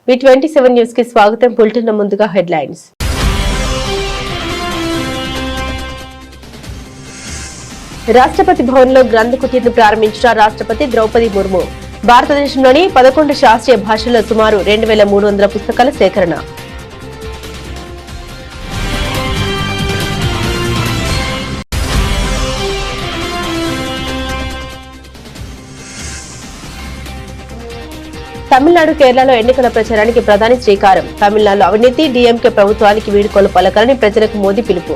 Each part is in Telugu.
V27 న్యూస్ కి స్వాగతం. బులెటిన్ ముందుగా హెడ్లైన్స్. రాష్ట్రపతి భవన్లో గ్రంథ కుటీర్ను ప్రారంభించిన రాష్ట్రపతి ద్రౌపది ముర్ము. భారతదేశంలోని 11 శాస్త్రీయ భాషల్లో సుమారు 2300 పుస్తకాల సేకరణ. తమిళనాడు, కేరళలో ఎన్నికల ప్రచారానికి ప్రధాని శ్రీకారం. తమిళనాడులో అవినీతి, డీఎంకే ప్రభుత్వానికి వీడ్కోలు పలకాలని ప్రజలకు మోదీ పిలుపు.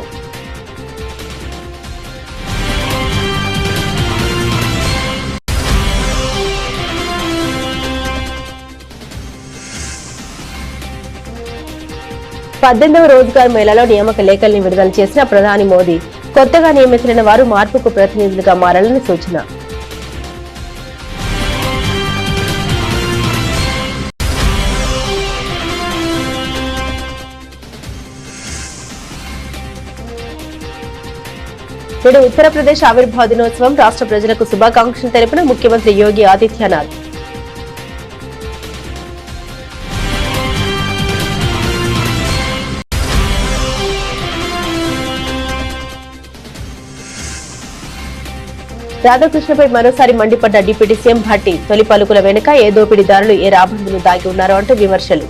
పద్దెనిమిదవ రోజ్గార్ మేళాలో నియామక లేఖల్ని విడుదల చేసిన ప్రధాని మోదీ కొత్తగా నియమితులైన వారు మార్పుకు ప్రతినిధులుగా మారాలని సూచన. నేడు ఉత్తరప్రదేశ్ ఆవిర్భావ దినోత్సవం. రాష్ట్ర ప్రజలకు శుభాకాంక్షలు తెలిపిన ముఖ్యమంత్రి యోగి ఆదిత్యనాథ్. రాధాకృష్ణపై మరోసారి మండిపడ్డ డిప్యూటీ సీఎం భట్టి. తొలి పలుకుల వెనుక ఏ దోపిడీదారులు, ఏ రాబందులు దాగి ఉన్నారో అంటూ విమర్శలు.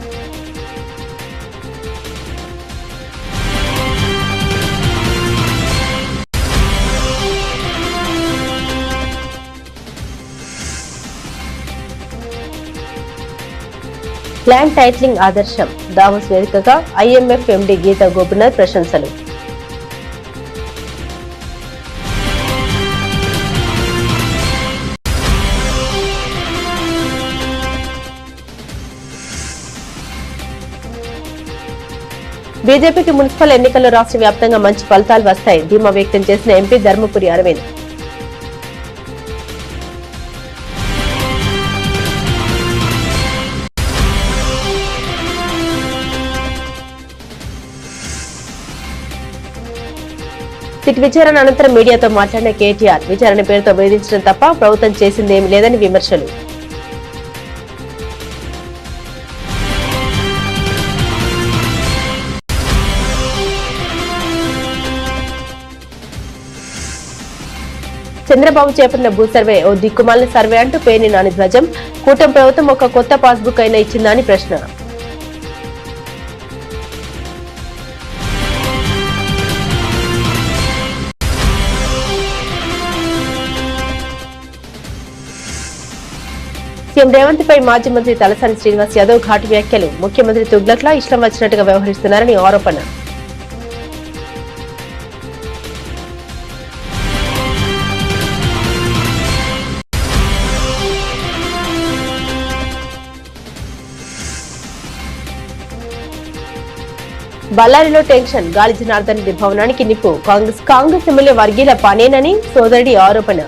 ల్యాండ్ టైటిలింగ్ ఆదర్శం. దావోస్ వేదికగా ఐఎంఎఫ్ ఎండీ గీతా గోపినాథ్ ప్రశంసలు. బీజేపీకి మున్సిపల్ ఎన్నికల్లో రాష్ట్ర వ్యాప్తంగా మంచి ఫలితాలు వస్తాయి ధీమా వ్యక్తం చేసిన ఎంపీ ధర్మపురి అరవింద్. సిట్ విచారణ అనంతరం మీడియాతో మాట్లాడిన కేటీఆర్ విచారణ పేరుతో వేధించడం తప్ప ప్రభుత్వం చేసిందేమీ లేదని విమర్శలు. చంద్రబాబు చేపట్టిన భూ సర్వే ఓ దిక్కుమాలిన సర్వే అంటూ పేర్ని నాని ధ్వజం. కూటమి ప్రభుత్వం ఒక కొత్త పాస్బుక్ అయినా ఇచ్చిందా అని ప్రశ్న. సీఎం రేవంత్ పై మాజీ మంత్రి తలసాని శ్రీనివాస్ యాదవ్ ఘాటు వ్యాఖ్యలు. ముఖ్యమంత్రి తుగ్లక్లా ఇష్టం వచ్చినట్టుగా వ్యవహరిస్తున్నారని ఆరోపణ. బళ్ళారిలో టెన్షన్. గాలి జనార్దన్ రెడ్డి భవనానికి నిప్పు. కాంగ్రెస్ ఎమ్మెల్యే వర్గీల పనేనని సోదరుడి ఆరోపణ.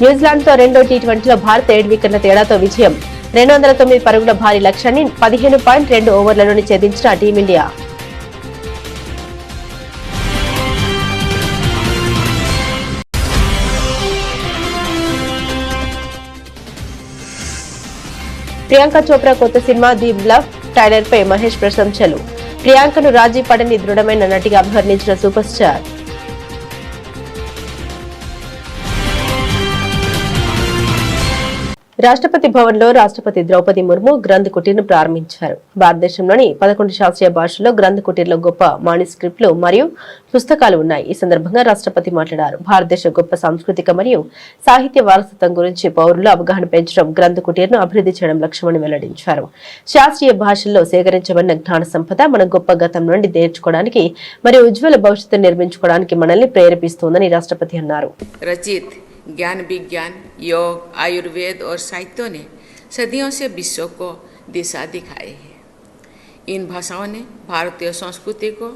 న్యూజిలాండ్ తో రెండో టీ20లో భారత్ 7 వికెట్ల తేడాతో విజయం. 209 పరుగుల భారీ లక్ష్యాన్ని 15.2 ఓవర్లలోనే ఛేదించిన టీమిండియా. ప్రియాంక చోప్రా కొత్త సినిమా ది బ్లఫ్ ట్రైలర్ పై మహేష్ ప్రశంసలు. ప్రియాంకను రాజీ పడని దృఢమైన నటిగా అభివర్ణించిన సూపర్ స్టార్. రాష్ట్రపతి భవన్లో రాష్ట్రపతి ద్రౌపది ముర్ము గ్రంథ కుటీర్ను ప్రారంభించారు. భారతదేశంలోని 11 శాస్త్రీయ భాషల్లో గ్రంథ కుటీర్లో గొప్ప మాన్యుస్క్రిప్ట్లు మరియు పుస్తకాలు ఉన్నాయి. ఈ సందర్భంగా రాష్ట్రపతి మాట్లాడారు. భారతదేశ గొప్ప సాంస్కృతిక మరియు సాహిత్య వారసత్వం గురించి పౌరులు అవగాహన పెంచడం, గ్రంథ కుటీర్ను అభివృద్ధి చేయడం లక్ష్యమని వెల్లడించారు. శాస్త్రీయ భాషల్లో సేకరించబడిన జ్ఞాన సంపద మన గొప్ప గతం నుండి నేర్చుకోవడానికి మరియు ఉజ్వల భవిష్యత్తు నిర్మించుకోవడానికి మనల్ని ప్రేరేపిస్తోందని రాష్ట్రపతి అన్నారు. ज्ञान विज्ञान, योग, आयुर्वेद और साहित्यों ने सदियों से विश्व को दिशा दिखाई है। इन भाषाओं ने भारतीय संस्कृति को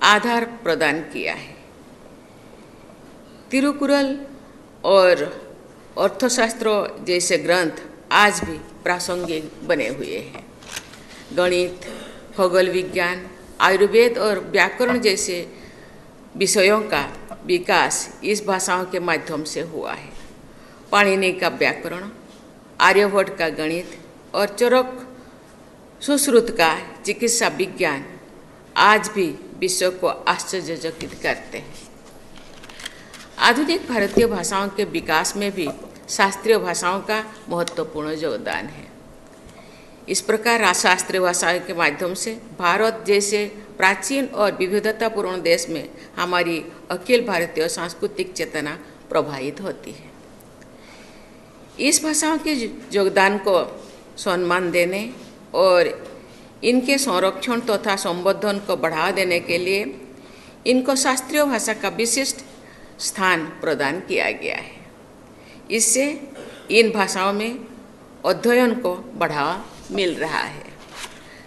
आधार प्रदान किया है। तिरुकुरल और अर्थशास्त्रों जैसे ग्रंथ आज भी प्रासंगिक बने हुए हैं। गणित, खगोल विज्ञान, आयुर्वेद और व्याकरण जैसे विषयों का विकास इस भाषाओं के माध्यम से हुआ है। पाणिनि का व्याकरण, आर्यभट्ट का गणित और चरक सुश्रुत का चिकित्सा विज्ञान आज भी विश्व को आश्चर्यचकित करते हैं। आधुनिक भारतीय भाषाओं के विकास में भी शास्त्रीय भाषाओं का महत्वपूर्ण योगदान है। इस प्रकार शास्त्रीय भाषाओं के माध्यम से भारत जैसे प्राचीन और विविधतापूर्ण देश में हमारी अखिल भारतीय सांस्कृतिक चेतना प्रभावित होती है। इस भाषाओं के योगदान को सम्मान देने और इनके संरक्षण तथा संवर्धन को बढ़ावा देने के लिए इनको शास्त्रीय भाषा का विशिष्ट स्थान प्रदान किया गया है। इससे इन भाषाओं में अध्ययन को बढ़ावा मिल रहा है।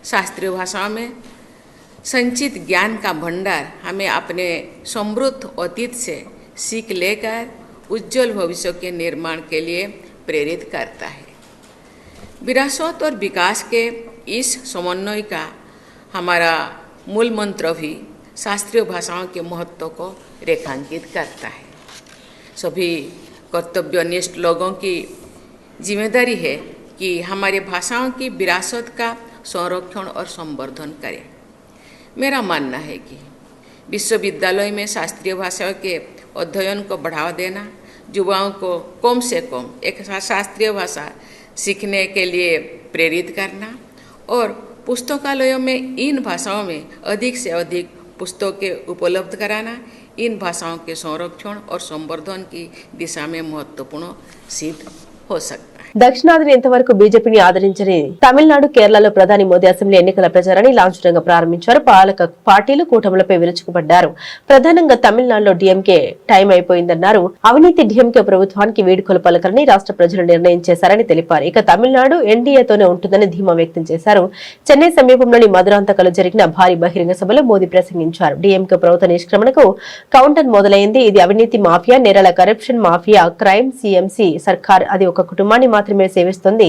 शास्त्रीय भाषाओं में संचित ज्ञान का भंडार हमें अपने समृद्ध अतीत से सीख लेकर उज्जवल भविष्य के निर्माण के लिए प्रेरित करता है। विरासत और विकास के इस समन्वय का हमारा मूल मंत्र भी शास्त्रीय भाषाओं के महत्व को रेखांकित करता है। सभी कर्तव्यनिष्ठ लोगों की जिम्मेदारी है कि हमारे भाषाओं की विरासत का संरक्षण और संवर्धन करें। मेरा मानना है कि विश्वविद्यालय में शास्त्रीय भाषाओं के अध्ययन को बढ़ावा देना, युवाओं को कम से कम एक शास्त्रीय भाषा सीखने के लिए प्रेरित करना और पुस्तकालयों में इन भाषाओं में अधिक से अधिक पुस्तकें उपलब्ध कराना इन भाषाओं के संरक्षण और संवर्धन की दिशा में महत्वपूर्ण सिद्ध हो सकता है। దక్షిణాదిని ఇంతవరకు బీజేపీని ఆదరించని తమిళనాడు, కేరళలో ప్రధాని మోదీ అసెంబ్లీ ఎన్నికల ప్రచారాన్ని లాంఛనంగా ప్రారంభించారు. పాలక పార్టీలు కూటములపై విరుచుకుపడ్డారు. ప్రధానంగా తమిళనాడులో డీఎంకే టైం అయిపోయిందన్నారు. అవినీతి డీఎంకే ప్రభుత్వానికి వీడ్కోలు పలకరని రాష్ట్ర ప్రజలు నిర్ణయం చేశారని తెలిపారు. ఇక తమిళనాడు ఎన్డీఏతోనే ఉంటుందని ధీమా వ్యక్తం చేశారు. చెన్నై సమీపంలోని మధురాంతకలో జరిగిన భారీ బహిరంగ సభలో మోదీ ప్రసంగించారు. డీఎంకే ప్రభుత్వ నిష్క్రమణకు కౌంటర్ మొదలైంది. ఇది అవినీతి మాఫియా, నేరాల కరప్షన్ మాఫియా, క్రైమ్ సీఎంసీ సర్కార్ అది ఒక కుటుంబాన్ని మాత్రమే సేవిస్తుంది.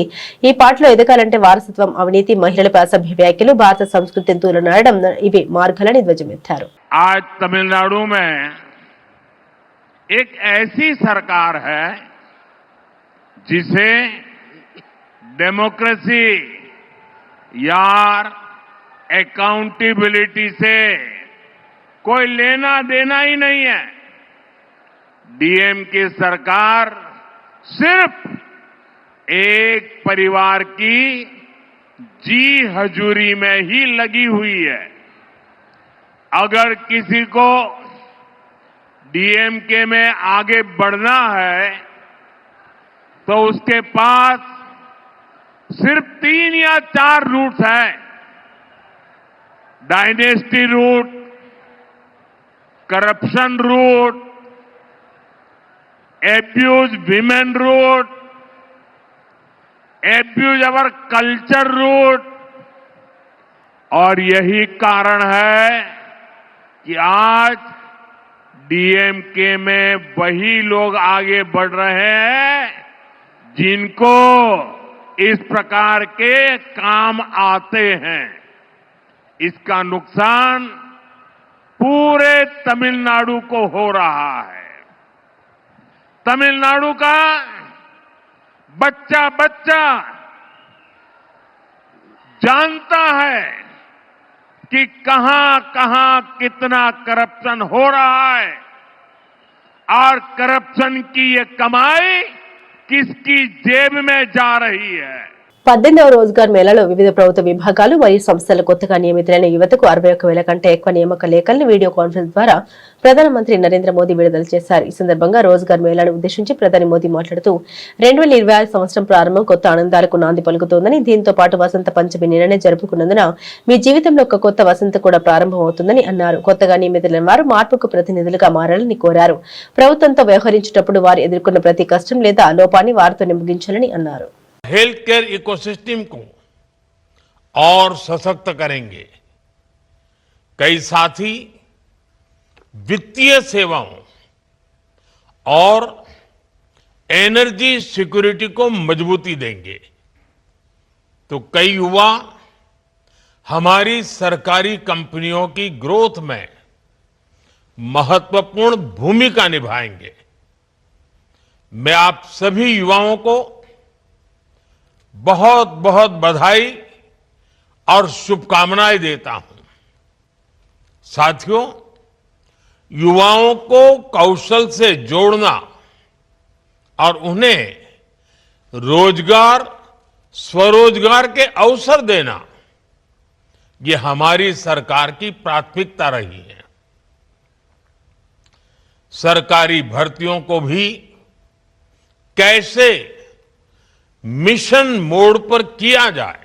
ఈ పాటలో ఎదగాలంటే వారసత్వం, అవినీతి, మహిళలపై అసభ్య వ్యాఖ్యలు, భారత సంస్కృతిని తూలనాడడం ఇవి మార్గాలని ధ్వజమెత్తారు. आज तमिलनाडु में एक ऐसी सरकार है जिसे डेमोक्रेसी या अकाउंटेबिलिटी से कोई लेना देना ही नहीं है। डीएमके सरकार सिर्फ एक परिवार की जी हजूरी में ही लगी हुई है। अगर किसी को डीएमके में आगे बढ़ना है तो उसके पास सिर्फ 3 या 4 रूट्स हैं। Dynasty root, corruption root, abuse women root, abuse our culture root. और यही कारण है कि आज डीएमके में वही लोग आगे बढ़ रहे हैं जिनको इस प्रकार के काम आते हैं। इसका नुकसान पूरे तमिलनाडु को हो रहा है। तमिलनाडु का बच्चा बच्चा जानता है कि कहां कहां कितना करप्शन हो रहा है और करप्शन की ये कमाई किसकी जेब में जा रही है। 18వ రోజ్గార్ మేళాలో వివిధ ప్రభుత్వ విభాగాలు మరియు సంస్థలు కొత్తగా నియమితులైన యువతకు 61,000 కంటే ఎక్కువ నియామక లేఖలను వీడియో కాన్ఫరెన్స్ ద్వారా ప్రధానమంత్రి నరేంద్ర మోదీ విడుదల చేశారు. ఈ సందర్భంగా రోజ్గార్ మేళాను ఉద్దేశించి ప్రధాని మోదీ మాట్లాడుతూ 2026 సంవత్సరం ప్రారంభం కొత్త ఆనందాలకు నాంది పలుకుతోందని, దీంతో పాటు వసంత పంచమి నిన్ననే జరుపుకున్నందున మీ జీవితంలో ఒక కొత్త వసంత కూడా ప్రారంభమవుతుందని అన్నారు. కొత్తగా నియమితులైన వారు మార్పుకు ప్రతినిధులుగా మారాలని కోరారు. ప్రభుత్వంతో వ్యవహరించేటప్పుడు వారు ఎదుర్కొన్న ప్రతి కష్టం లేదా లోపాన్ని వారితోనే ముగించాలని అన్నారు. हेल्थ केयर इकोसिस्टम को और सशक्त करेंगे। कई साथी वित्तीय सेवाओं और एनर्जी सिक्योरिटी को मजबूती देंगे, तो कई युवा हमारी सरकारी कंपनियों की ग्रोथ में महत्वपूर्ण भूमिका निभाएंगे। मैं आप सभी युवाओं को बहुत बहुत बधाई और शुभकामनाएं देता हूं। साथियों, युवाओं को कौशल से जोड़ना और उन्हें रोजगार, स्वरोजगार के अवसर देना, ये हमारी सरकार की प्राथमिकता रही है। सरकारी भर्तियों को भी कैसे मिशन मोड पर किया जाए,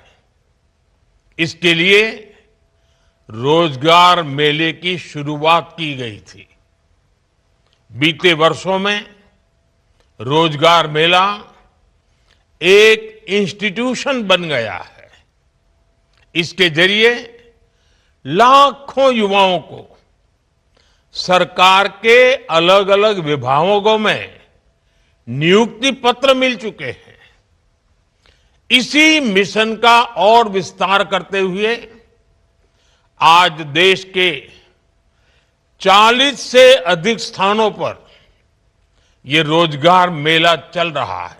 इसके लिए रोजगार मेले की शुरुआत की गई थी। बीते वर्षों में रोजगार मेला एक इंस्टीट्यूशन बन गया है। इसके जरिए लाखों युवाओं को सरकार के अलग अलग विभागों में नियुक्ति पत्र मिल चुके हैं। इसी मिशन का और विस्तार करते हुए आज देश के 40 से अधिक स्थानों पर ये रोजगार मेला चल रहा है।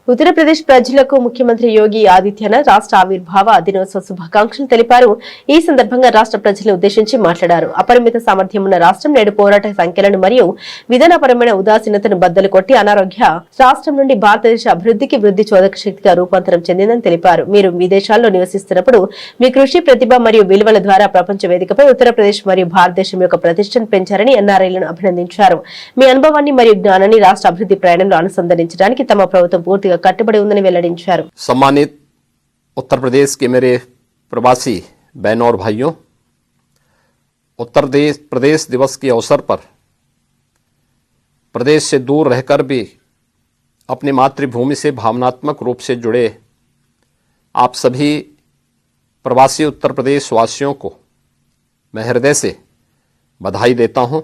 ఉత్తరప్రదేశ్ ప్రజలకు ముఖ్యమంత్రి యోగి ఆదిత్యనాథ్ రాష్ట్ర ఆవిర్భావ దినోత్సవ శుభాకాంక్షలు తెలిపారు. ఈ సందర్భంగా రాష్ట్ర ప్రజలను ఉద్దేశించి మాట్లాడారు. అపరిమిత సామర్థ్యం ఉన్న రాష్ట్రం నేడు పోరాట సంఖ్యలను మరియు విధానపరమైన ఉదాసీనతను బద్దలు కొట్టి అనారోగ్య రాష్ట్రం నుండి భారతదేశ అభివృద్ధికి వృద్ధి చోదక శక్తిగా రూపాంతరం చెందిందని తెలిపారు. మీరు విదేశాల్లో నివసిస్తున్నప్పుడు మీ కృషి, ప్రతిభ మరియు విలువల ద్వారా ప్రపంచ వేదికపై ఉత్తరప్రదేశ్ మరియు భారతదేశం యొక్క ప్రతిష్టను పెంచారని ఎన్ఆర్ఐలను అభినందించారు. మీ అనుభవాన్ని మరియు జ్ఞానాన్ని రాష్ట్ర అభివృద్ధి ప్రయాణంలో అనుసంధానించడానికి తమ ప్రభుత్వం పూర్తిగా కట్టుబడి ఉందని వెల్లడించారు. सम्मानित उत्तर प्रदेश के मेरे प्रवासी बहनों और भाइयों, उत्तर प्रदेश दिवस के अवसर पर प्रदेश से दूर रहकर भी अपनी मातृभूमि से भावनात्मक रूप से जुड़े आप सभी प्रवासी उत्तर प्रदेश वासियों को मैं हृदय से बधाई देता हूं।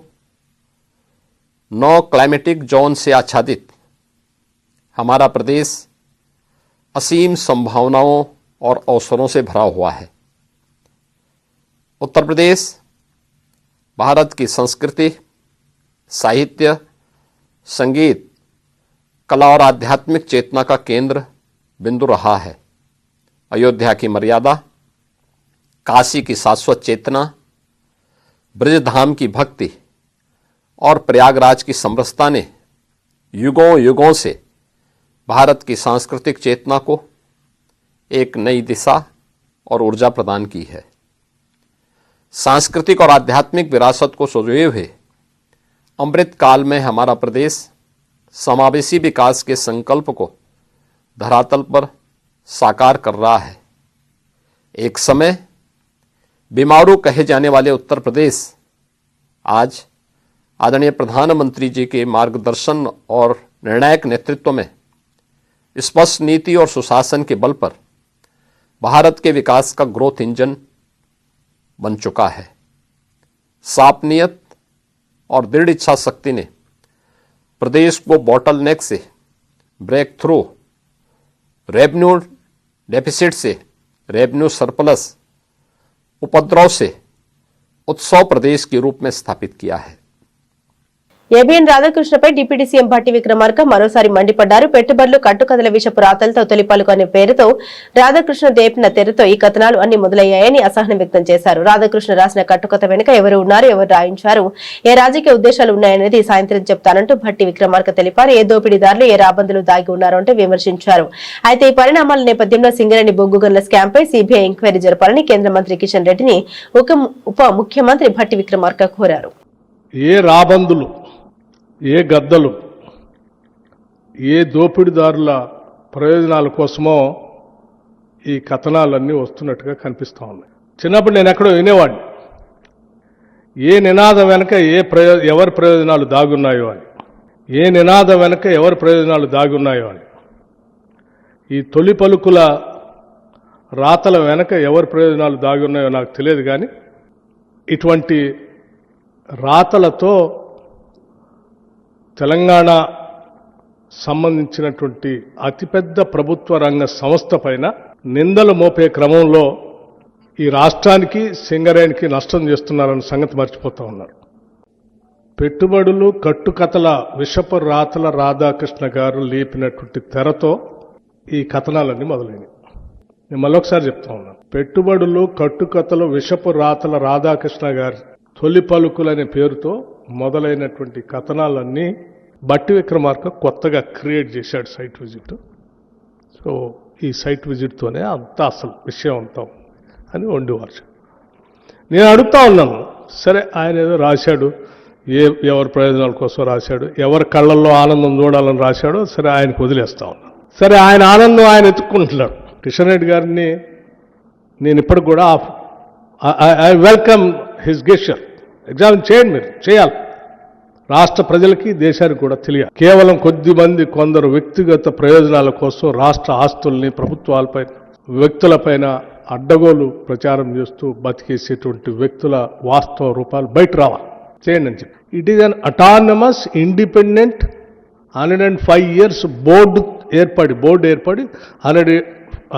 9 क्लाइमेटिक जोन से आच्छादित हमारा प्रदेश असीम संभावनाओं और अवसरों से भरा हुआ है। उत्तर प्रदेश भारत की संस्कृति, साहित्य, संगीत, कला और आध्यात्मिक चेतना का केंद्र बिंदु रहा है। अयोध्या की मर्यादा, काशी की शाश्वत चेतना, ब्रजधाम की भक्ति और प्रयागराज की समरसता ने युगों युगों से भारत की सांस्कृतिक चेतना को एक नई दिशा और ऊर्जा प्रदान की है। सांस्कृतिक और आध्यात्मिक विरासत को संजोए हुए अमृत काल में हमारा प्रदेश समावेशी विकास के संकल्प को धरातल पर साकार कर रहा है। एक समय बीमारू कहे जाने वाले उत्तर प्रदेश आज आदरणीय प्रधानमंत्री जी के मार्गदर्शन और निर्णायक नेतृत्व में स्पष्ट नीति और सुशासन के बल पर भारत के विकास का ग्रोथ इंजन बन चुका है। साफ नियत और दृढ़ इच्छा शक्ति ने प्रदेश को बॉटलनेक से ब्रेक थ्रू, रेवेन्यू डेफिसिट से रेवेन्यू सरप्लस, उपद्रव से उत्सव प्रदेश के रूप में स्थापित किया है। ఏబిఎన్ రాధాకృష్ణపై డిప్యూటీ సీఎం భట్టి విక్రమార్క మరోసారి మండిపడ్డారు. పెట్టుబడులు, కట్టుకథల విషపు రాతలతో తొలిపాలకు అనే పేరుతో రాధాకృష్ణ దేపిన తెరతో ఈ కథనాలు అన్ని మొదలయ్యాయని అసహనం వ్యక్తం చేశారు. రాధాకృష్ణ రాసిన కట్టుకథ వెనుక ఎవరు ఉన్నారు, ఎవరు రాయించారు, ఏ రాజకీయ ఉద్దేశాలు ఉన్నాయనేది సాయంత్రం చెప్తానంటూ భట్టి విక్రమార్క తెలిపారు. ఏ దోపిడీదారులు, ఏ రాబందులు దాగి ఉన్నారో అంటూ విమర్శించారు. అయితే ఈ పరిణామాల నేపథ్యంలో సింగరేణి బొగ్గు గనుల స్కామ్ పై సిబిఐ ఎంక్వైరీ జరపాలని కేంద్ర మంత్రి కిషన్ రెడ్డిని ఉప ముఖ్యమంత్రి భట్టి విక్రమార్క కోరారు. ఏ రాబందులు, ఏ గద్దలు, ఏ దోపిడీదారుల ప్రయోజనాల కోసమో ఈ కథనాలన్నీ వస్తున్నట్టుగా కనిపిస్తూ ఉన్నాయి. చిన్నప్పుడు నేను ఎక్కడో వినేవాడిని, ఏ నినాదం వెనక ఎవరి ప్రయోజనాలు దాగున్నాయో అని, ఏ నినాదం వెనక ఎవరి ప్రయోజనాలు దాగున్నాయో అని. ఈ తొలి పలుకుల రాతల వెనక ఎవరి ప్రయోజనాలు దాగున్నాయో నాకు తెలియదు, కానీ ఇటువంటి రాతలతో తెలంగాణ సంబంధించినటువంటి అతిపెద్ద ప్రభుత్వ రంగ సంస్థ పైన నిందలు మోపే క్రమంలో ఈ రాష్ట్రానికి, సింగరేణికి నష్టం చేస్తున్నారన్న సంగతి మర్చిపోతూ ఉన్నారు. పెట్టుబడులు కట్టుకథల విషపు రాతల రాధాకృష్ణ గారు లేపినటువంటి తెరతో ఈ కథనాలన్నీ మొదలైనవి. నేను మళ్ళొకసారి చెప్తా ఉన్నాను. పెట్టుబడులు కట్టుకథలు విషపు రాతల రాధాకృష్ణ గారి తొలి పలుకులనే పేరుతో మొదలైనటువంటి కథనాలన్నీ బట్టి విక్రమార్క కొత్తగా క్రియేట్ చేశాడు సైట్ విజిట్. సో ఈ సైట్ విజిట్తోనే అంతా అసలు విషయం అంతా అని వండివారు. నేను అడుగుతా ఉన్నాను, సరే ఆయన ఏదో రాశాడు, ఎవరి ప్రయోజనాల కోసం రాశాడు, ఎవరి కళ్ళల్లో ఆనందం చూడాలని రాశాడో సరే ఆయనకు వదిలేస్తా ఉన్నాను. సరే ఆయన ఆనందం ఆయన ఎత్తుక్కుంటున్నాడు. కిషన్ రెడ్డి గారిని నేను ఇప్పటికి కూడా I welcome his gesture. Examine చేయండి, మీరు చేయాలి. రాష్ట్ర ప్రజలకి దేశానికి కూడా తెలియాలి. కేవలం కొద్దిమంది కొందరు వ్యక్తిగత ప్రయోజనాల కోసం రాష్ట్ర ఆస్తుల్ని ప్రభుత్వాలపై వ్యక్తులపైన అడ్డగోలు ప్రచారం చేస్తూ బతికేసేటువంటి వ్యక్తుల వాస్తవ రూపాలు బయట రావాలి. చేయండి అని చెప్పి it is an autonomous independent 105 years board ఏర్పడి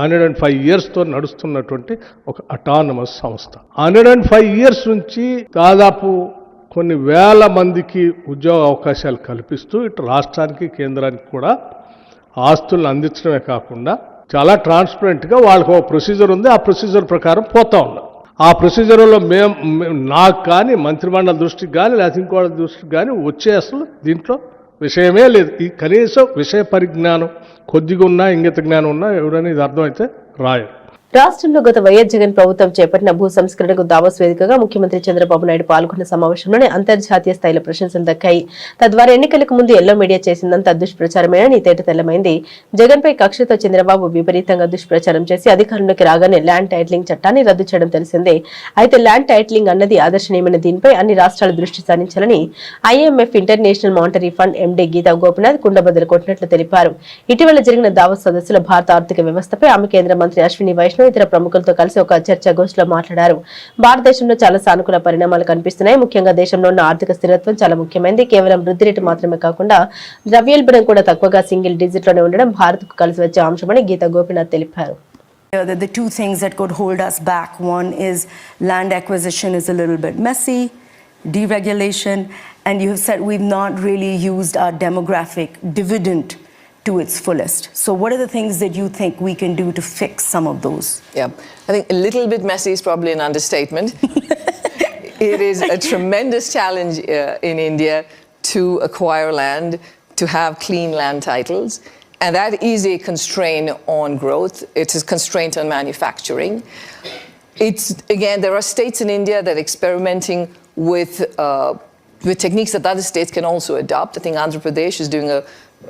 105 yearsతో నడుస్తున్నటువంటి ఒక అటానమస్ సంస్థ. 105 years నుంచి దాదాపు కొన్ని వేల మందికి ఉద్యోగ అవకాశాలు కల్పిస్తూ ఇటు రాష్ట్రానికి కేంద్రానికి కూడా ఆస్తులను అందించడమే కాకుండా చాలా ట్రాన్స్పరెంట్గా వాళ్ళకు ఒక ప్రొసీజర్ ఉంది. ఆ ప్రొసీజర్ ప్రకారం పోతా ఉన్నాం. ఆ ప్రొసీజర్లో నాకు కానీ మంత్రిమండలి దృష్టికి కానీ లేకపోతే ఇంకోళ్ళ దృష్టికి కానీ వచ్చే అసలు దీంట్లో విషయమే లేదు. ఈ కనీసం విషయ పరిజ్ఞానం కొద్దిగా ఉన్నా, ఇంగిత జ్ఞానం ఉన్నా ఎవరైనా ఇది అర్థమైతే రాయరు. రాష్ట్రంలో గత వైఎస్ జగన్ ప్రభుత్వం చేపట్టిన భూ సంస్కరణకు దావోస్ వేదికగా ముఖ్యమంత్రి చంద్రబాబు నాయుడు పాల్గొన్న సమావేశంలోనే అంతర్జాతీయ స్థాయిలో ప్రశంసలు దక్కాయి. తద్వారా ఎన్నికలకు ముందు ఎల్లో మీడియా చేసిందంతా దుష్ప్రచారమేనని తేటతెల్లమైంది. జగన్ పై కక్షతో చంద్రబాబు విపరీతంగా దుష్ప్రచారం చేసి అధికారంలోకి రాగానే ల్యాండ్ టైటిలింగ్ చట్టాన్ని రద్దు చేయడం తెలిసిందే. అయితే ల్యాండ్ టైటిలింగ్ అన్నది ఆదర్శనీయమైన దీనిపై అన్ని రాష్ట్రాలు దృష్టి సారించాలని IMF international monetary fund MD Gita Gopinath కుండబద్దలు కొట్టినట్లు తెలిపారు. ఇటీవల జరిగిన దావోస్ సదస్సులో భారత ఆర్థిక వ్యవస్థపై ఆమె కేంద్ర మంత్రి అశ్విని వైష్ణవ్ ఇతర ప్రముఖులతో కలిసి ఒక చర్చాగోష్ఠిలో మాట్లాడారు. భారతదేశంలో చాలా సానుకూల పరిణామాలు కనిపిస్తున్నాయి. ముఖ్యంగా దేశంలో ఉన్న ఆర్థిక స్థిరత్వం చాలా ముఖ్యమైనది. కేవలం వృద్ధి రేటు మాత్రమే కాకుండా ద్రవ్యోల్బణం కూడా తక్కువగా సింగిల్ డిజిట్ లోనే ఉండడం భారత్కు కలిసి వచ్చే అంశమని గీతా గోపినాథ్ తెలిపారు. The two things that could hold us back, one is land acquisition is a little bit messy, deregulation, and you have said we've not really used our demographic dividend to its fullest. So what are the things that you think we can do to fix some of those? Yeah, I think a little bit messy is probably an understatement. It is a tremendous challenge in India to acquire land, to have clean land titles, and that is a constraint on growth. It's a constraint on manufacturing. It's, again, there are states in India that are experimenting with techniques that other states can also adopt. I think Andhra Pradesh is doing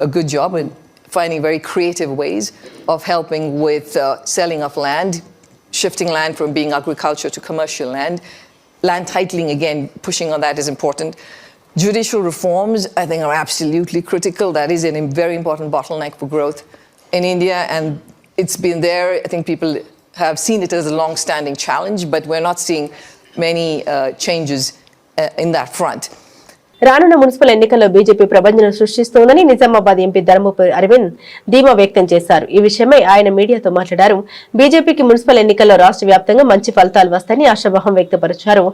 a good job in finding very creative ways of helping with selling of land, shifting land from being agriculture to commercial land. Land titling, again, pushing on that is important. Judicial reforms, I think, are absolutely critical. That is a very important bottleneck for growth in India, and it's been there. I think people have seen it as a long-standing challenge, but we're not seeing many changes in that front. రానున్న మున్సిపల్ ఎన్నికల్లో బీజేపీ ప్రభంజనం సృష్టిస్తోందని నిజామాబాద్ ఎంపీ ధర్మపురి అరవింద్ ధీమా వ్యక్తం చేశారు. ఈ విషయమై ఆయన మీడియాతో మాట్లాడారు. బీజేపీకి మున్సిపల్ ఎన్నికల్లో రాష్ట్ర వ్యాప్తంగా మంచి ఫలితాలు వస్తాయని ఆశాభావం వ్యక్తపరిచారు.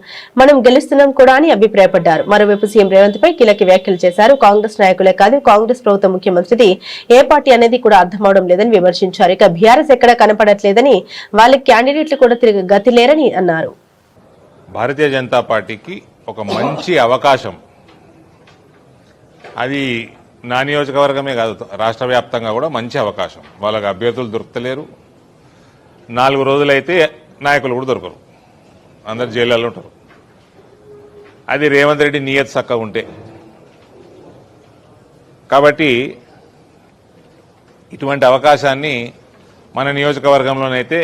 మనం గెలుస్తున్నాం కూడా అని అభిప్రాయపడ్డారు. మరోవైపు సీఎం రేవంత్ పై కీలక వ్యాఖ్యలు చేశారు. కాంగ్రెస్ నాయకులే కాదు, కాంగ్రెస్ ప్రభుత్వ ముఖ్యమంత్రిది ఏ పార్టీ అనేది కూడా అర్థమవడం లేదని విమర్శించారు. ఇక బీఆర్ఎస్ ఎక్కడా కనపడట్లేదని, వాళ్ళ క్యాండిడేట్లు కూడా తిరిగి గతి లేరని అన్నారు. భారతీయ జనతా పార్టీకి ఒక మంచి అవకాశం, అది నా నియోజకవర్గమే కాదు, రాష్ట్ర వ్యాప్తంగా కూడా మంచి అవకాశం. వాళ్ళకి అభ్యర్థులు దొరకలేరు. 4 రోజులైతే నాయకులు కూడా దొరకరు, అందరు జైళ్ళలో ఉంటారు. అది రేవంత్ రెడ్డి నియత్ చక్కగా ఉంటే. కాబట్టి ఇటువంటి అవకాశాన్ని మన నియోజకవర్గంలోనైతే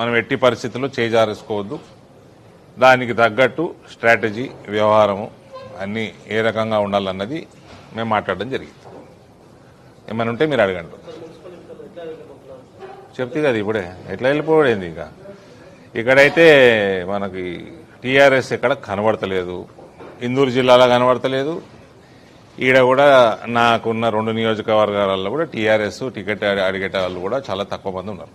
మనం ఎట్టి పరిస్థితుల్లో చేజారేసుకోవద్దు. దానికి తగ్గట్టు స్ట్రాటజీ, వ్యవహారము అన్నీ ఏ రకంగా ఉండాలన్నది మేము మాట్లాడడం జరిగింది. ఏమైనా ఉంటే మీరు అడగండి. చెప్తే కదా ఇప్పుడే ఎట్లా వెళ్ళిపోయింది. ఇంకా ఇక్కడైతే మనకి టీఆర్ఎస్ ఎక్కడ కనబడతలేదు, ఇందూరు జిల్లాలో కనబడతలేదు. ఈడ కూడా నాకున్న 2 నియోజకవర్గాలలో కూడా టీఆర్ఎస్ టికెట్ అడిగేట వాళ్ళు కూడా చాలా తక్కువ మంది ఉన్నారు.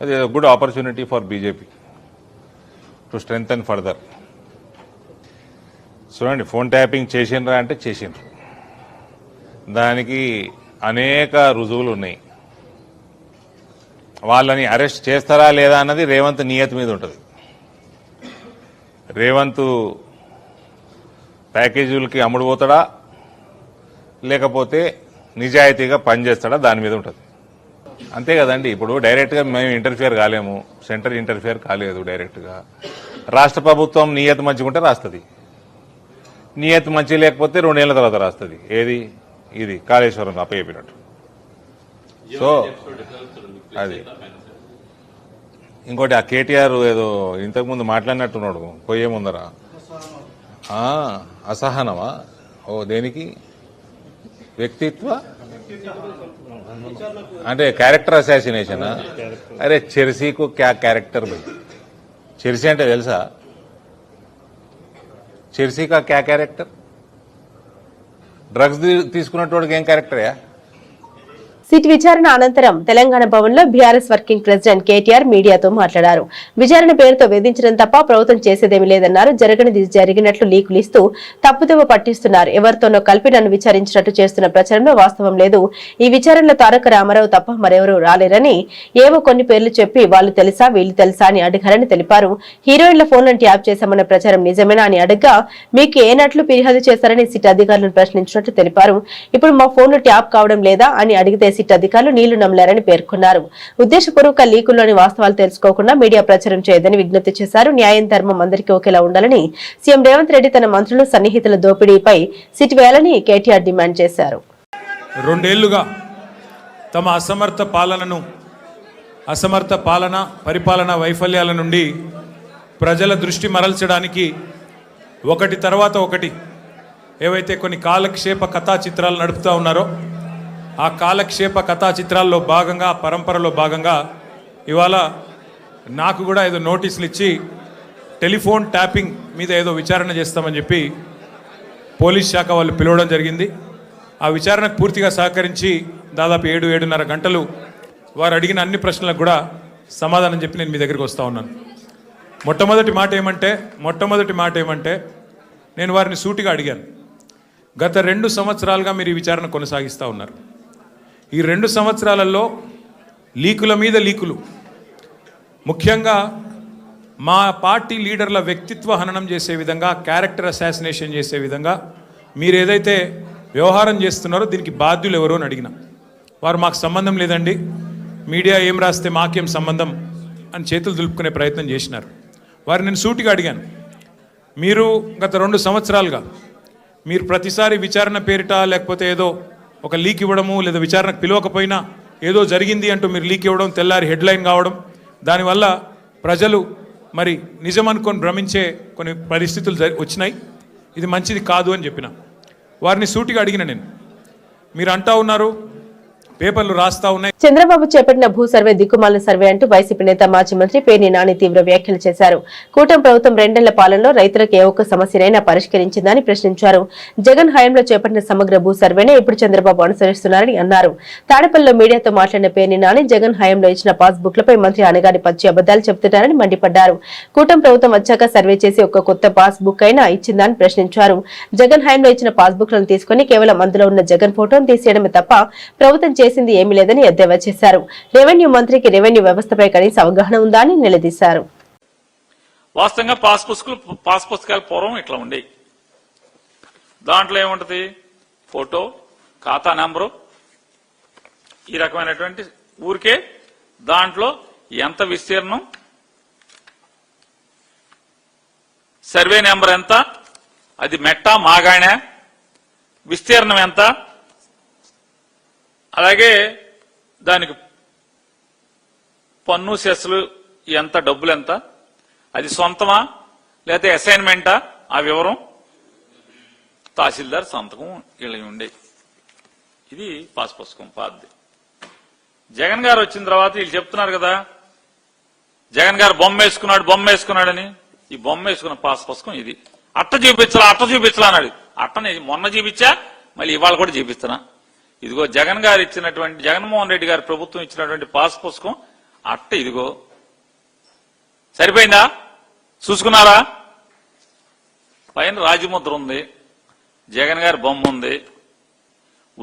అది good opportunity for BJP to strengthen further. చూడండి, ఫోన్ ట్యాపింగ్ చేసిండ్రా అంటే చేసిండ్రు. దానికి అనేక రుజువులు ఉన్నాయి. వాళ్ళని అరెస్ట్ చేస్తారా లేదా అన్నది రేవంత్ నియతి మీద ఉంటుంది. రేవంత్ ప్యాకేజీలకి అమ్ముడు పోతాడా లేకపోతే నిజాయితీగా పనిచేస్తాడా దాని మీద ఉంటుంది. అంతే కదండి. ఇప్పుడు డైరెక్ట్గా మేము ఇంటర్ఫియర్ కాలేము, సెంటర్ ఇంటర్ఫియర్ కాలేదు డైరెక్ట్గా. రాష్ట్ర ప్రభుత్వం నియతి మంచిగుంటే రాస్తుంది, నియతి మంచి లేకపోతే 2 ఏళ్ల తర్వాత రాస్తుంది. ఏది ఇది కాళేశ్వరం అప్పయ్యపినట్టు. సో అది ఇంకోటి, ఆ కేటీఆర్ ఏదో ఇంతకుముందు మాట్లాడినట్టున్నాడు పోయే ముందర, అసహనమా? ఓ దేనికి? వ్యక్తిత్వ అంటే క్యారెక్టర్ అసాసినేషనా? అరే చెర్సీకు క్యా క్యారెక్టర్ భయ్? చెర్సీ అంటే తెలుసా? చెర్సీకా క్యా క్యారెక్టర్? డ్రగ్స్ తీసుకున్నటువంటి ఏం క్యారెక్టర్యా? సిట్ విచారణ అనంతరం తెలంగాణ భవన్ లో బీఆర్ఎస్ వర్కింగ్ ప్రెసిడెంట్ కేటీఆర్ మీడియాతో మాట్లాడారు. విచారణ పేరుతో వేధించడం తప్ప ప్రభుత్వం చేసేదేమీ లేదన్నారు. జరగనిది జరిగినట్లు లీకులు ఇస్తూ తప్పుదోవ పట్టిస్తున్నారు. ఎవరితోనో కలిపి నన్ను విచారించినట్టు చేస్తున్న ప్రచారంలో వాస్తవం లేదు. ఈ విచారణలో తారక రామారావు తప్ప మరెవరూ రాలేరని, ఏవో కొన్ని పేర్లు చెప్పి వాళ్ళు తెలుసా వీళ్ళు తెలుసా అని అడిగారని తెలిపారు. హీరోయిన్ల ఫోన్లను ట్యాప్ చేశామన్న ప్రచారం నిజమేనా అని అడగ్గా మీకు ఏనట్లు ఫిర్యాదు చేశారని సిట్ అధికారులను ప్రశ్నించినట్టు తెలిపారు. ఇప్పుడు మా ఫోన్లు ట్యాప్ కావడం లేదా అని అడిగితే సిట్ అధికారులు నీళ్లు నమ్మలేరని పేర్కొన్నారు. ఉద్దేశపూర్వక లీకుల్లోని వాస్తవాలు తెలుసుకోకుండా మీడియా ప్రచారం చేయదని విజ్ఞప్తి చేశారు. న్యాయం ధర్మం అందరికీ ఒకేలా ఉండాలని సీఎం రేవంత్ రెడ్డి తన మంత్రులు సన్నిహితుల దోపిడీపై సిట్ వేయాలని కేటీఆర్ డిమాండ్ చేశారు. 2 ఏళ్లుగా తమ అసమర్థ పరిపాలన వైఫల్యాల నుండి ప్రజల దృష్టి మరల్చడానికి ఒకటి తర్వాత ఒకటి ఏవైతే కొన్ని కాలక్షేప కథా చిత్రాలు నడుపుతూ ఉన్నారో, ఆ కాలక్షేప కథా చిత్రాల్లో భాగంగా, పరంపరలో భాగంగా ఇవాళ నాకు కూడా ఏదో నోటీసులు ఇచ్చి టెలిఫోన్ ట్యాపింగ్ మీద ఏదో విచారణ చేస్తామని చెప్పి పోలీస్ శాఖ వాళ్ళు పిలవడం జరిగింది. ఆ విచారణకు పూర్తిగా సహకరించి దాదాపు 7-7.5 గంటలు వారు అడిగిన అన్ని ప్రశ్నలకు కూడా సమాధానం చెప్పి నేను మీ దగ్గరికి వస్తూ ఉన్నాను. మొట్టమొదటి మాట ఏమంటే నేను వారిని సూటిగా అడిగాను. గత 2 సంవత్సరాలుగా మీరు ఈ విచారణ కొనసాగిస్తూ ఉన్నారు. ఈ 2 సంవత్సరాలలో లీకుల మీద లీకులు, ముఖ్యంగా మా పార్టీ లీడర్ల వ్యక్తిత్వ హననం చేసే విధంగా, క్యారెక్టర్ అసాసినేషన్ చేసే విధంగా మీరు ఏదైతే వ్యవహారం చేస్తున్నారో దీనికి బాధ్యులు ఎవరో అని అడిగిన వారు మాకు సంబంధం లేదండి, మీడియా ఏం రాస్తే మాకేం సంబంధం అని చేతులు దులుపుకునే ప్రయత్నం చేసినారు. వారు నేను సూటిగా అడిగాను, మీరు గత 2 సంవత్సరాలుగా మీరు ప్రతిసారి విచారణ పేరిట లేకపోతే ఏదో ఒక లీక్ ఇవ్వడము, లేదా విచారణకు పిలవకపోయినా ఏదో జరిగింది అంటూ మీరు లీక్ ఇవ్వడం, తెల్లారి హెడ్లైన్ కావడం, దానివల్ల ప్రజలు మరి నిజం అనుకొని భ్రమించే కొన్ని పరిస్థితులు వచ్చినాయి. ఇది మంచిది కాదు అని చెప్పిన వారిని సూటిగా అడిగిన నేను. మీరు అంటా ఉన్నారు, పేపర్లు రాస్తా ఉన్నాయి. చంద్రబాబు చేపట్టిన భూ సర్వే దిక్కుమాలిన సర్వే అంటూ వైసీపీ నేత మాజీ మంత్రి పేర్ని నాని తీవ్ర వ్యాఖ్యలు చేశారు. కూటమి ప్రభుత్వం 2 ఏళ్ల పాలనలో రైతులకు ఏ ఒక్క సమస్యనైనా పరిష్కరించిందని ప్రశ్నించారు. జగన్ హయాంలో చేపట్టిన సమగ్ర భూ సర్వేనే ఇప్పుడు చంద్రబాబు అనుసరిస్తున్నారని అన్నారు. తాడేపల్లిలో మీడియాతో మాట్లాడిన పేర్ని నాని జగన్ హయాంలో ఇచ్చిన పాస్బుక్లపై మంత్రి అనగాని పచ్చి అబద్దాలు చెబుతున్నారని మండిపడ్డారు. కూటమి ప్రభుత్వం వచ్చాక సర్వే చేసి ఒక్క కొత్త పాస్బుక్ అయినా ఇచ్చిందని ప్రశ్నించారు. జగన్ హయాంలో ఇచ్చిన పాస్బుక్లను తీసుకుని కేవలం అందులో ఉన్న జగన్ ఫోటోను తీసేయడమే తప్ప ప్రభుత్వం చేసింది ఏమీ లేదని ఎద్దేవా చేశారు. రెవెన్యూ మంత్రికి రెవెన్యూ వ్యవస్థపై కనీస అవగాహన ఉందా అని నిలదీశారు. వాస్తవంగా పాస్ పుస్తకాలు పూర్వం ఇట్లా ఉండేవి. దాంట్లో ఏముంటది? ఫోటో, ఖాతా నెంబరు, ఈ రకమైనటువంటి ఊరికే దాంట్లో ఎంత విస్తీర్ణం, సర్వే నెంబర్ ఎంత, అది మెట్టా మాగాణా, విస్తీర్ణం ఎంత, అలాగే దానికి పన్ను సెస్లు ఎంత, డబ్బులు ఎంత, అది సొంతమా లేకపోతే అసైన్మెంటా, ఆ వివరం తహసీల్దార్ సంతకం ఇలా ఉండే. ఇది పాస్ పుస్తకం పాతది. జగన్ గారు వచ్చిన తర్వాత వీళ్ళు చెప్తున్నారు కదా, జగన్ గారు బొమ్మ వేసుకున్నాడని. ఈ బొమ్మ వేసుకున్న పాస్ పుస్తకం ఇది. అట్ట చూపించలా అన్నాడు. అట్టని మొన్న చూపించా, మళ్ళీ ఇవాళ కూడా చూపిస్తున్నా. ఇదిగో జగన్ గారు ఇచ్చినటువంటి, జగన్మోహన్ రెడ్డి గారి ప్రభుత్వం ఇచ్చినటువంటి పాస్ పుస్తకం అట్ట. ఇదిగో సరిపోయిందా? చూసుకున్నారా? పైన రాజముద్ర ఉంది, జగన్ గారి బొమ్మ ఉంది.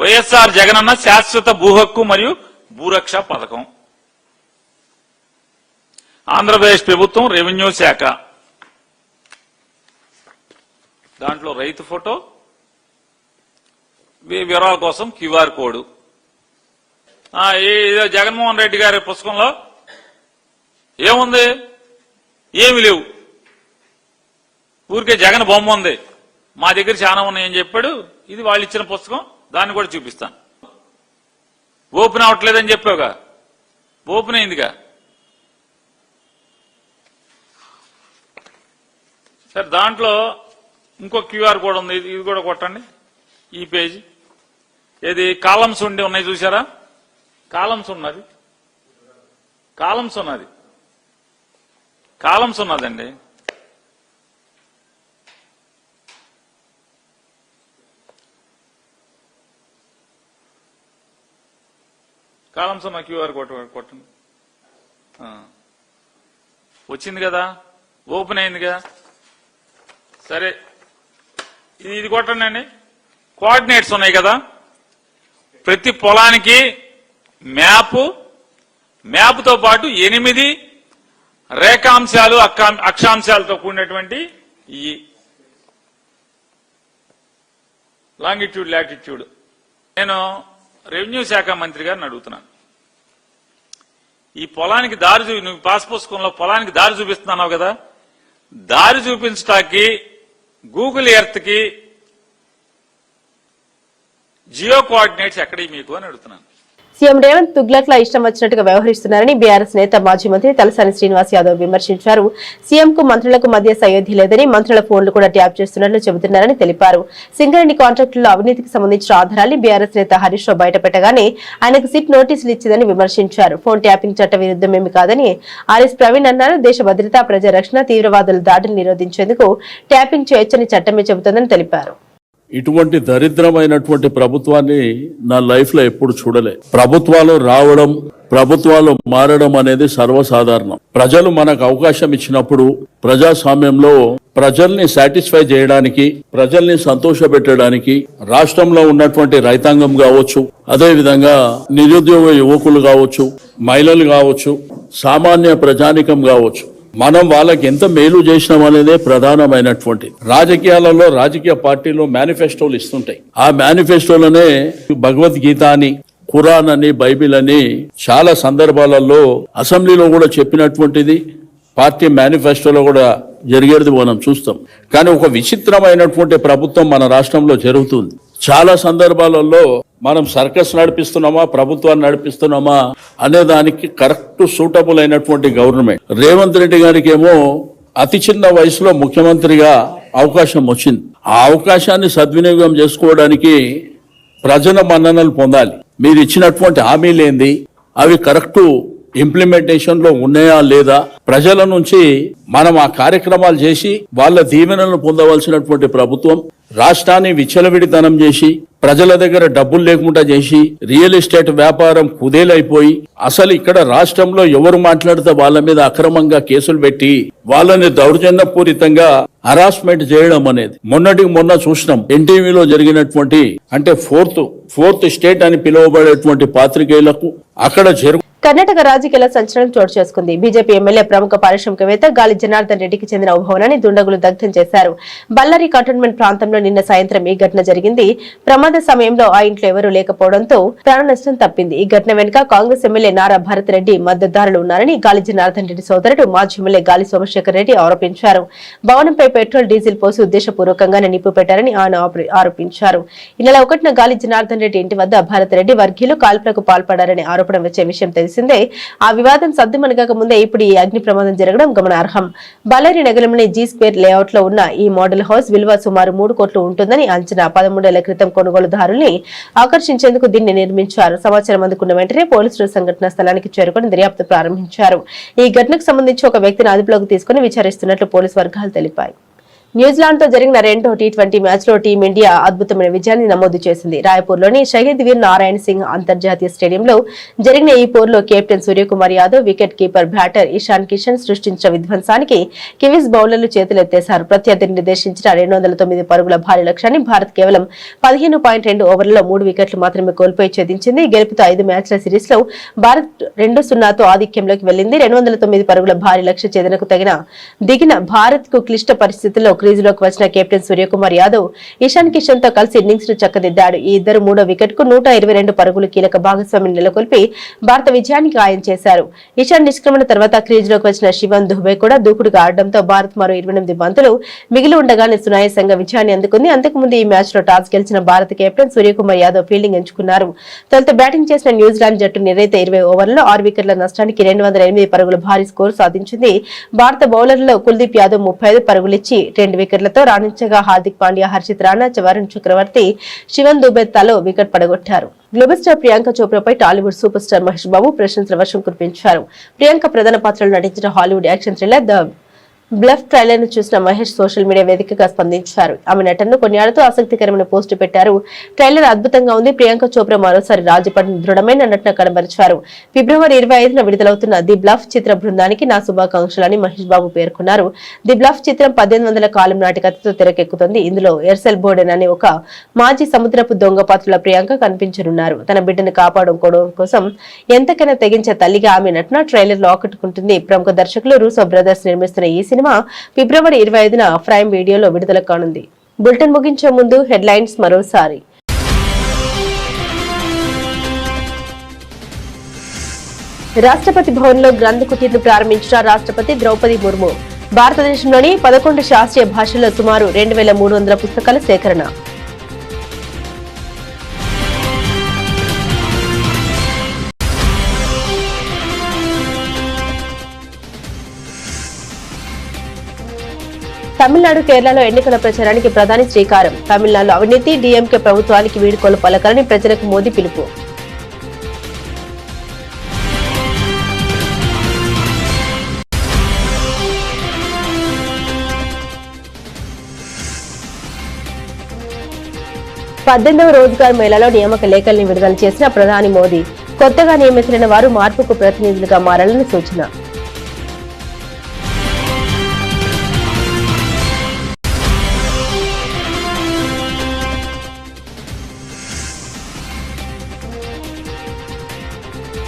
వైఎస్ఆర్ జగనన్న శాశ్వత భూ హక్కు మరియు భూరక్ష పథకం. ఆంధ్రప్రదేశ్ ప్రభుత్వం రెవెన్యూ శాఖ, దాంట్లో రైతు ఫోటో, వివరాల కోసం క్యూఆర్ కోడ్. జగన్మోహన్ రెడ్డి గారి పుస్తకంలో ఏముంది? ఏమి లేవు, ఊరికే జగన్ బొమ్మ ఉంది. మా దగ్గర చాలా ఉన్నాయని చెప్పాడు. ఇది వాళ్ళు ఇచ్చిన పుస్తకం, దాన్ని కూడా చూపిస్తాను. ఓపెన్ అవ్వట్లేదని చెప్పావుగా, ఓపెన్ అయిందిగా. సరే, దాంట్లో ఇంకో క్యూఆర్ కోడ్ ఉంది, ఇది కూడా కొట్టండి. ఈ పేజీ ఏది కాలమ్స్ ఉండి ఉన్నాయి చూసారా? కాలమ్స్ ఉన్నది, కాలమ్స్ ఉన్నదండి. కాలమ్స్ ఉన్న క్యూఆర్ కొట్టండి. వచ్చింది కదా, ఓపెన్ అయింది కదా. సరే, ఇది కొట్టండి అండి. కోఆర్డినేట్స్ ఉన్నాయి కదా, ప్రతి పొలానికి మ్యాప్తో పాటు 8 రేఖాంశాలు అక్షాంశాలతో కూడినటువంటి ఈ లాంగిట్యూడ్ లాటిట్యూడ్. నేను రెవెన్యూ శాఖ మంత్రి గారిని అడుగుతున్నాను, ఈ పొలానికి దారి నువ్వు పాస్ పుస్తకంలో పొలానికి దారి చూపిస్తున్నావు కదా, దారి చూపించడానికి గూగుల్ ఎర్త్ కి జియో కోఆర్డినేట్స్ ఎక్కడి మీకు అని అడుగుతున్నాను. సీఎం రేవంత్ తుగ్లక్లా ఇష్టం వచ్చినట్టుగా వ్యవహరిస్తున్నారని బీఆర్ఎస్ నేత మాజీ మంత్రి తలసాని శ్రీనివాస్ యాదవ్ విమర్శించారు. సీఎంకు మంత్రులకు మధ్య సయోధ్య లేదని, మంత్రుల ఫోన్లు కూడా ట్యాప్ చేస్తున్నట్లు చెబుతున్నారని తెలిపారు. సింగరేణి కాంట్రాక్టుల్లో అవినీతికి సంబంధించిన ఆధారాన్ని బీఆర్ఎస్ నేత హరీష్ రావు బయటపెట్టగానే ఆయనకు సిట్ నోటీసులు ఇచ్చిందని విమర్శించారు. ఫోన్ ట్యాపింగ్ చట్ట విరుద్ధమేమి కాదని ఆర్ఎస్ ప్రవీణ్ అన్నారు. దేశ భద్రత, ప్రజారక్షణ, తీవ్రవాదుల దాడులు నిరోధించేందుకు ట్యాపింగ్ చేయొచ్చని చట్టమే చెబుతోందని తెలిపారు. ఇటువంటి దరిద్రమైనటువంటి ప్రభుత్వాన్ని నా లైఫ్ లో ఎప్పుడు చూడలే. ప్రభుత్వాలు రావడం, ప్రభుత్వాలు మారడం అనేది సర్వసాధారణం. ప్రజలు మనకు అవకాశం ఇచ్చినప్పుడు ప్రజాస్వామ్యంలో ప్రజల్ని సాటిస్ఫై చేయడానికి, ప్రజల్ని సంతోషపెట్టడానికి రాష్ట్రంలో ఉన్నటువంటి రైతాంగం కావచ్చు, అదే విధంగా నిరుద్యోగ యువకులు కావచ్చు, మహిళలు కావచ్చు, సామాన్య ప్రజానికం కావచ్చు, మనం వాళ్ళకి ఎంత మేలు చేసినాం అనేదే ప్రధానమైనటువంటి. రాజకీయాలలో రాజకీయ పార్టీలు మేనిఫెస్టోలు ఇస్తుంటాయి. ఆ మేనిఫెస్టోలోనే భగవద్గీత అని, ఖురాన్ అని, బైబిల్ అని చాలా సందర్భాలలో అసెంబ్లీలో కూడా చెప్పినటువంటిది పార్టీ మేనిఫెస్టోలో కూడా జరిగేది మనం చూస్తాం. కానీ ఒక విచిత్రమైనటువంటి ప్రభుత్వం మన రాష్ట్రంలో జరుగుతుంది. చాలా సందర్భాలలో మనం సర్కస్ నడిపిస్తున్నామా, ప్రభుత్వాన్ని నడిపిస్తున్నామా అనే దానికి కరెక్ట్ సూటబుల్ అయినటువంటి గవర్నమెంట్. రేవంత్ రెడ్డి గారికి ఏమో అతి చిన్న వయసులో ముఖ్యమంత్రిగా అవకాశం వచ్చింది. ఆ అవకాశాన్ని సద్వినియోగం చేసుకోవడానికి ప్రజల మన్ననలు పొందాలి. మీరు ఇచ్చినటువంటి హామీలేంది, అవి కరెక్ట్ ఇంప్లిమెంటేషన్ లో ఉన్నాయా లేదా, ప్రజల నుంచి మనం ఆ కార్యక్రమాలు చేసి వాళ్ళ దీవెనలను పొందవలసినటువంటి ప్రభుత్వం రాష్ట్రాన్ని విచ్చలవిడితనం చేసి, ప్రజల దగ్గర డబ్బులు లేకుండా చేసి, రియల్ ఎస్టేట్ వ్యాపారం కుదేలైపోయి, అసలు ఇక్కడ రాష్ట్రంలో ఎవరు మాట్లాడితే వాళ్ళ మీద అక్రమంగా కేసులు పెట్టి వాళ్ళని దౌర్జన్యపూరితంగా హరాస్మెంట్ చేయడం అనేది మొన్నటికి మొన్న చూసినాం. ఎన్టీవీలో జరిగినటువంటి, అంటే ఫోర్త్ స్టేట్ అని పిలువబడేటువంటి పాత్రికేయులకు అక్కడ కర్ణాటక రాజకీయాల సంచలనం చోటు చేసుకుంది. బీజేపీ ఎమ్మెల్యే ప్రముఖ పారిశ్రామికవేత్త గాలి జనార్దన్ రెడ్డికి చెందిన ఓ భవనాన్ని దుండగులు దగ్ధం చేశారు. బళ్ళారి కంటోన్మెంట్ ప్రాంతంలో నిన్న సాయంత్రం ఈ ఘటన జరిగింది. ప్రమాద సమయంలో ఆ ఇంట్లో ఎవరూ లేకపోవడంతో ప్రాణ నష్టం తప్పింది. ఈ ఘటన వెనుక కాంగ్రెస్ ఎమ్మెల్యే నారా భరత్ రెడ్డి మద్దతుదారులు ఉన్నారని గాలి జనార్దన్ రెడ్డి సోదరుడు మాజీ ఎమ్మెల్యే గాలి సోమశేఖర్ రెడ్డి ఆరోపించారు. భవనంపై పెట్రోల్, డీజిల్ పోసి ఉద్దేశపూర్వకంగానే నిప్పు పెట్టారని ఆయన ఆరోపించారు. ఈ నెల 1న గాలి జనార్దన్ రెడ్డి ఇంటి వద్ద భరత్ రెడ్డి వర్గీయులు కాల్పులకు పాల్పడారని ఆరోపణ వచ్చే విషయం తెలిసిందే. ఆ వివాదం సద్దుమణగక ముందే ఇప్పుడు ఈ అగ్ని ప్రమాదం జరగడం గమనార్హం. బళ్ళారి నగరంలోని జీ స్క్వేర్ లేఅవుట్ లో ఉన్న ఈ మోడల్ హౌస్ విలువ సుమారు 3 కోట్లు ఉంటుందని అంచనా. 13 ఏళ్ల క్రితం కొనుగోలుదారుల్ని ఆకర్షించేందుకు దీన్ని నిర్మించారు. సమాచారం అందుకున్న వెంటనే పోలీసులు సంఘటనా స్థలానికి చేరుకుని దర్యాప్తు ప్రారంభించారు. ఈ ఘటనకు సంబంధించి ఒక వ్యక్తిని అదుపులోకి తీసుకుని విచారిస్తున్నట్లు పోలీసు వర్గాలు తెలిపాయి. న్యూజిలాండ్ తో జరిగిన రెండో టీ20 మ్యాచ్ లో టీమిండియా అద్భుతమైన విజయాన్ని నమోదు చేసింది. రాయపూర్లోని షహీద్ వీర్ నారాయణ్ సింగ్ అంతర్జాతీయ స్టేడియంలో జరిగిన ఈ పోరులో captain Suryakumar Yadav, wicket keeper batter Ishan Kishan సృష్టించిన విధ్వంసానికి కివీస్ బౌలర్లు చేతులెత్తేశారు. ప్రత్యర్థిని నిర్దేశించిన 209 పరుగుల భారీ లక్ష్యాన్ని భారత్ కేవలం 15.2 ఓవర్లలో 3 వికెట్లు మాత్రమే కోల్పోయి ఛేదించింది. గెలుపుతో 5 మ్యాచ్ల సిరీస్ లో భారత్ 2-0తో ఆధిక్యంలోకి వెళ్లింది. 209 పరుగుల భారీ లక్ష్య ఛేదనకు దిగిన భారత్ కు క్లిష్ట పరిస్థితుల్లో క్రీజులోకి వచ్చిన కెప్టెన్ సూర్యకుమార్ యాదవ్ ఇషాన్ కిషన్ తో కలిసి ఇన్నింగ్స్ ను చక్కదిద్దాడు. ఈ ఇద్దరు మూడో వికెట్ కు 122 పరుగులు కీలక భాగస్వామ్యం నెలకొల్పి భారత విజయాన్ని ఖాయం చేశారు. ఇషాన్ నిష్క్రమణ తర్వాత క్రీజులోకి వచ్చిన శివన్ దుబే కూడా దూకుడుగా ఆడడంతో భారత్ మరో 28 బంతులు మిగిలి ఉండగానే సునాయాసంగా విజయాన్ని అందుకుంది. అంతకుముందు ఈ మ్యాచ్ లో టాస్ గెలిచిన భారత కెప్టెన్ సూర్యకుమార్ యాదవ్ ఫీల్డింగ్ ఎంచుకున్నారు. తొలుత బ్యాటింగ్ చేసిన న్యూజిలాండ్ జట్టు నిర్ణీత 20 ఓవర్లలో 6 వికెట్ల నష్టానికి 208 పరుగుల భారీ స్కోరు సాధించింది. భారత బౌలర్లలో కుల్దీప్ యాదవ్ 35 పరుగులిచ్చి 2 వికెట్లతో రాణించగా హార్దిక్ పాండ్యా, హర్షిత్ రాణా, వరుణ్ చక్రవర్తి, శివన్ దుబే తలో వికెట్ పడగొట్టారు. గ్లోబల్ స్టార్ ప్రియాంక చోప్రాపై Tollywood super star Mahesh Babu ప్రశంసల వర్షం కురిపించారు. ప్రియాంక ప్రధాన పాత్రలో నటించిన Hollywood action thriller The Bluff trailer ను చూసిన మహేష్ సోషల్ మీడియా వేదికగా స్పందించారు. ఆమె నటనను కొన్నేళ్లతో ఆసక్తికరమైన పోస్టు పెట్టారు. ట్రైలర్ అద్భుతంగా ఉంది. ప్రియాంక చోప్రా మరోసారి రాజీపడిన దృఢమైన నటన కనబరిచారు. ఫిబ్రవరి 25న విడుదలవుతున్న ది బ్లఫ్ చిత్ర బృందానికి నా శుభాకాంక్షలని మహేష్ బాబు పేర్కొన్నారు. ది బ్లఫ్ చిత్రం 1800ల కాలం నాటి కథతో తెరకెక్కుతుంది. ఇందులో ఎర్సెల్ బోర్డెన్ అనే ఒక మాజీ సముద్రపు దొంగ పాత్రల ప్రియాంక కనిపించనున్నారు. తన బిడ్డను కాపాడుకోవడం కోసం ఎంతకైనా తెగించే తల్లిగా ఆమె నటన ట్రైలర్ లో ఆకట్టుకుంటుంది. ప్రముఖ దర్శకులు రూసో బ్రదర్స్ నిర్మిస్తున్న ఈ సినిమా ఫిబ్రవరి 25న ప్రైమ్ వీడియోలో విడుదల కానుంది. బులెటిన్ ముగించే ముందు హెడ్లైన్స్ మరోసారి. రాష్ట్రపతి భవన్లో గ్రంథ కుటీర్ను ప్రారంభించిన రాష్ట్రపతి ద్రౌపది ముర్ము. భారతదేశంలోని 11 శాస్త్రీయ భాషల్లో సుమారు 2300 పుస్తకాల సేకరణ. తమిళనాడు, కేరళలో ఎన్నికల ప్రచారానికి ప్రధాని శ్రీకారం. తమిళనాడులో అవినీతి, డీఎంకే ప్రభుత్వానికి వీడ్కోలు పలకాలని ప్రజలకు మోదీ పిలుపు. పద్దెనిమిదవ రోజ్గార్ మేళాలో నియామక లేఖల్ని విడుదల చేసిన ప్రధాని మోదీ. కొత్తగా నియమితులైన వారు మార్పుకు ప్రతినిధులుగా మారాలని సూచన.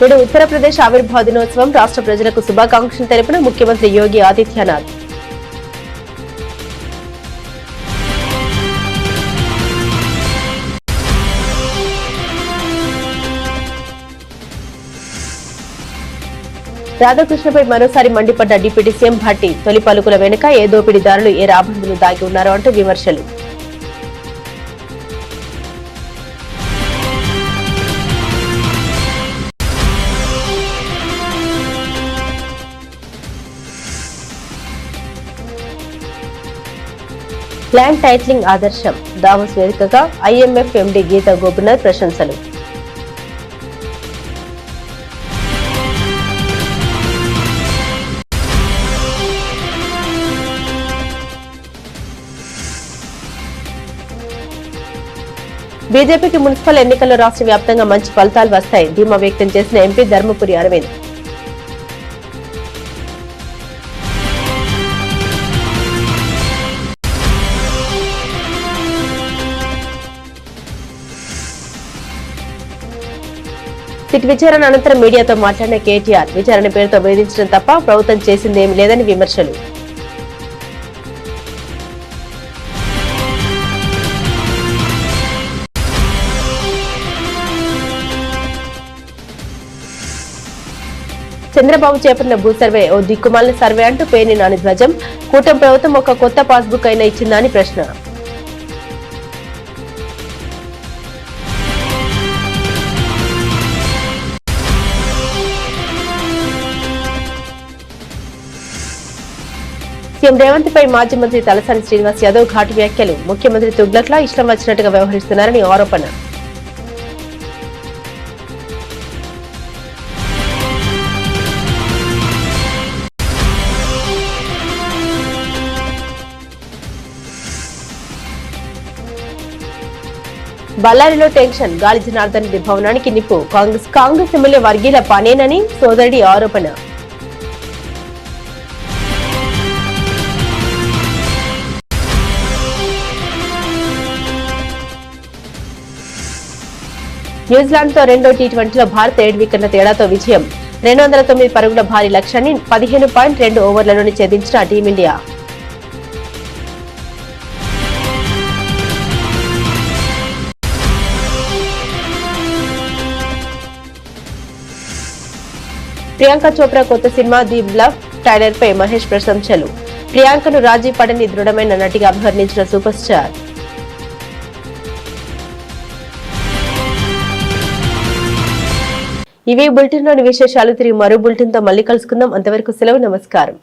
నేడు ఉత్తరప్రదేశ్ ఆవిర్భావ దినోత్సవం. రాష్ట్ర ప్రజలకు శుభాకాంక్షలు తెలిపిన ముఖ్యమంత్రి యోగి ఆదిత్యనాథ్. రాధాకృష్ణపై మరోసారి మండిపడ్డ డిప్యూటీ సీఎం భట్టి. తొలి పలుకుల వెనుక ఏ దోపిడీదారులు, ఏ రాబందులు దాగి ఉన్నారో అంటూ విమర్శలు. ల్యాండ్ టైటిలింగ్ ఆదర్శం. దావోస్ వేదికగా ఐఎంఎఫ్ ఎండీ గీతా గోపినాథ్ ప్రశంసలు. బీజేపీకి మున్సిపల్ ఎన్నికల్లో రాష్ట్ర వ్యాప్తంగా మంచి ఫలితాలు వస్తాయి. ధీమా వ్యక్తం చేసిన ఎంపీ ధర్మపురి అరవింద్. సిట్ విచారణ అనంతరం మీడియాతో మాట్లాడిన కేటీఆర్. విచారణ పేరుతో వేధించడం తప్ప ప్రభుత్వం చేసిందేమీ లేదని విమర్శలు. చంద్రబాబు చేపట్టిన భూ సర్వే ఓ దిక్కుమాలిన సర్వే అంటూ పేర్ని నాని ధ్వజం. కూటమి ప్రభుత్వం ఒక కొత్త పాస్బుక్ అయినా ఇచ్చిందా అని ప్రశ్న. సీఎం రేవంత్ పై మాజీ మంత్రి తలసాని శ్రీనివాస్ యాదవ్ ఘాటు వ్యాఖ్యలు. ముఖ్యమంత్రి తుగ్లక్లా ఇష్టం వచ్చినట్టుగా వ్యవహరిస్తున్నారని ఆరోపణ. బళ్ళారిలో టెన్షన్, గాలి జనార్దన్ రెడ్డి భవనానికి నిప్పు, కాంగ్రెస్ ఎమ్మెల్యే వర్గీయుల పనేనని సోదరుడి ఆరోపణ. న్యూజిలాండ్తో రెండో టీ20లో భారత్ 7 వికెట్ల తేడాతో విజయం. 209 పరుగుల భారీ లక్ష్యాన్ని 15.2 ఓవర్లలోనే ఛేదించిన టీమిండియా. ప్రియాంక చోప్రా కొత్త సినిమా ది బ్లఫ్ ట్రైలర్ పై మహేష్ ప్రశంసలు. ప్రియాంకను రాజీ పడని దృఢమైన నటిగా అభివర్ణించిన సూపర్ స్టార్. ఇవి బులెటిన్లోని విశేషాలు. తిరిగి మరో బులెటిన్తో మళ్ళీ కలుసుకుందాం. అంతవరకు సెలవు. నమస్కారం.